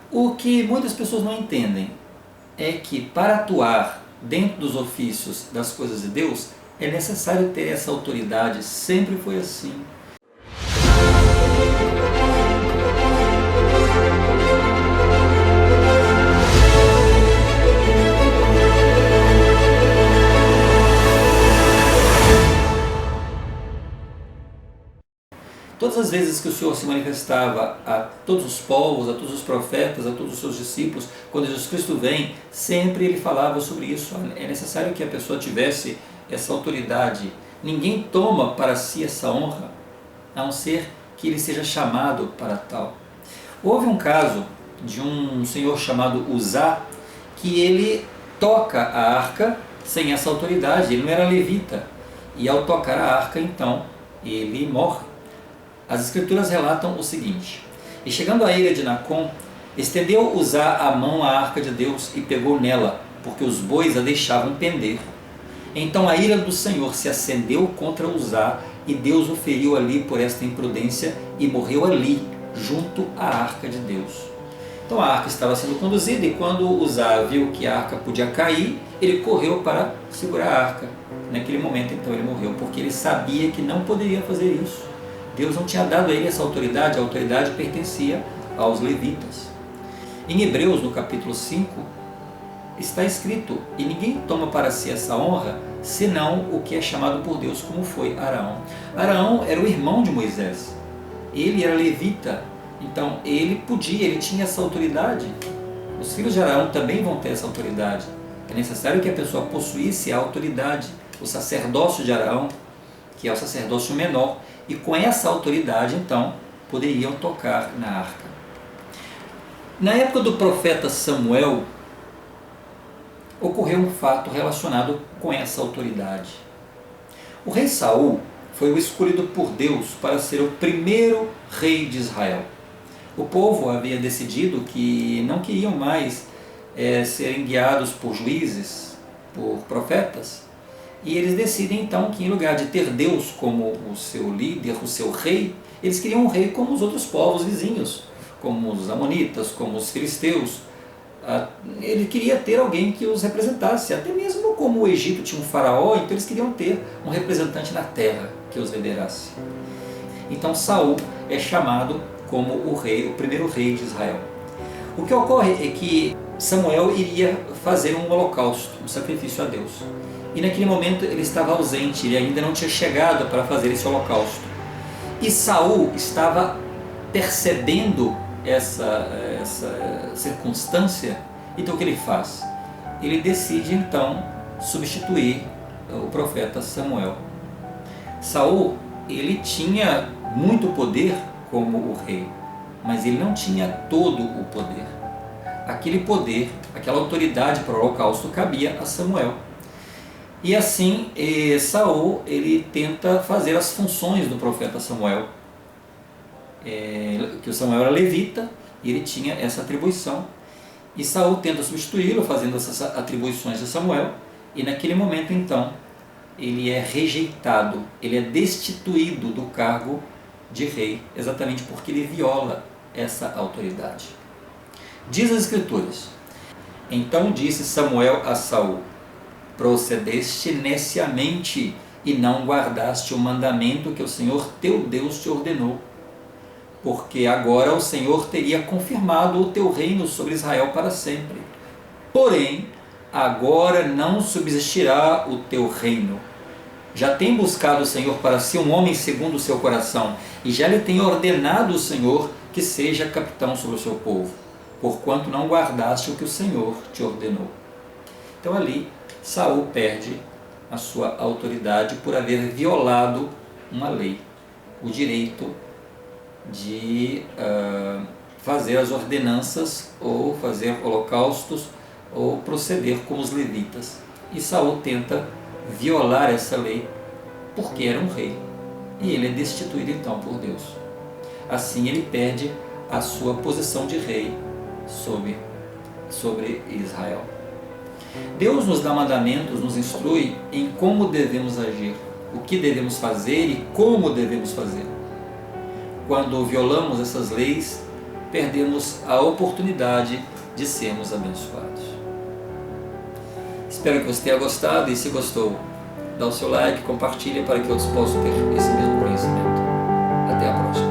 O que muitas pessoas não entendem é que para atuar dentro dos ofícios das coisas de Deus é necessário ter essa autoridade, sempre foi assim. Todas as vezes que o Senhor se manifestava a todos os povos, a todos os profetas, a todos os seus discípulos, quando Jesus Cristo vem, sempre ele falava sobre isso. É necessário que a pessoa tivesse essa autoridade. Ninguém toma para si essa honra, a não ser que ele seja chamado para tal. Houve um caso de um senhor chamado Uzá, que ele toca a arca sem essa autoridade, ele não era levita. E ao tocar a arca, então, ele morre. As escrituras relatam o seguinte: e chegando à ilha de Nacon, estendeu Uzá a mão à arca de Deus e pegou nela, porque os bois a deixavam pender. Então a ira do Senhor se acendeu contra Uzá, e Deus o feriu ali por esta imprudência, e morreu ali, junto à arca de Deus. Então a arca estava sendo conduzida, e quando Uzá viu que a arca podia cair, ele correu para segurar a arca. Naquele momento, então, ele morreu, porque ele sabia que não poderia fazer isso. Deus não tinha dado a ele essa autoridade, a autoridade pertencia aos levitas. Em Hebreus, no capítulo 5, está escrito: e ninguém toma para si essa honra, senão o que é chamado por Deus, como foi Arão. Arão era o irmão de Moisés, ele era levita, então ele tinha essa autoridade. Os filhos de Arão também vão ter essa autoridade. É necessário que a pessoa possuísse a autoridade, o sacerdócio de Arão, que é o sacerdócio menor, e com essa autoridade, então, poderiam tocar na arca. Na época do profeta Samuel, ocorreu um fato relacionado com essa autoridade. O rei Saul foi o escolhido por Deus para ser o primeiro rei de Israel. O povo havia decidido que não queriam mais serem guiados por juízes, por profetas, e eles decidem então que, em lugar de ter Deus como o seu líder, o seu rei, eles queriam um rei como os outros povos vizinhos, como os amonitas, como os filisteus. Ele queria ter alguém que os representasse, até mesmo como o Egito tinha um faraó, então eles queriam ter um representante na terra que os liderasse. Então Saul é chamado como o primeiro rei de Israel. O que ocorre é que Samuel iria fazer um holocausto, um sacrifício a Deus. E naquele momento ele estava ausente, ele ainda não tinha chegado para fazer esse holocausto. E Saul estava percebendo essa circunstância, então o que ele faz? Ele decide então substituir o profeta Samuel. Saul, ele tinha muito poder como o rei, mas ele não tinha todo o poder. Aquele poder, aquela autoridade para o holocausto cabia a Samuel. E assim, Saul ele tenta fazer as funções do profeta Samuel. Que o Samuel era levita e ele tinha essa atribuição. E Saul tenta substituí-lo fazendo essas atribuições de Samuel. E naquele momento então, ele é rejeitado, ele é destituído do cargo de rei, exatamente porque ele viola essa autoridade. Diz as Escrituras: então disse Samuel a Saul: procedeste neciamente e não guardaste o mandamento que o Senhor teu Deus te ordenou, porque agora o Senhor teria confirmado o teu reino sobre Israel para sempre. Porém, agora não subsistirá o teu reino. Já tem buscado o Senhor para si um homem segundo o seu coração, e já lhe tem ordenado o Senhor que seja capitão sobre o seu povo, porquanto não guardaste o que o Senhor te ordenou. Então ali, Saul perde a sua autoridade por haver violado uma lei, o direito de fazer as ordenanças, ou fazer holocaustos, ou proceder como os levitas. E Saul tenta violar essa lei porque era um rei, e ele é destituído então por Deus. Assim ele perde a sua posição de rei sobre Israel. Deus nos dá mandamentos, nos instrui em como devemos agir, o que devemos fazer e como devemos fazer. Quando violamos essas leis, perdemos a oportunidade de sermos abençoados. Espero que você tenha gostado, e se gostou, dá o seu like, compartilha para que outros possam ter esse mesmo conhecimento. Até a próxima.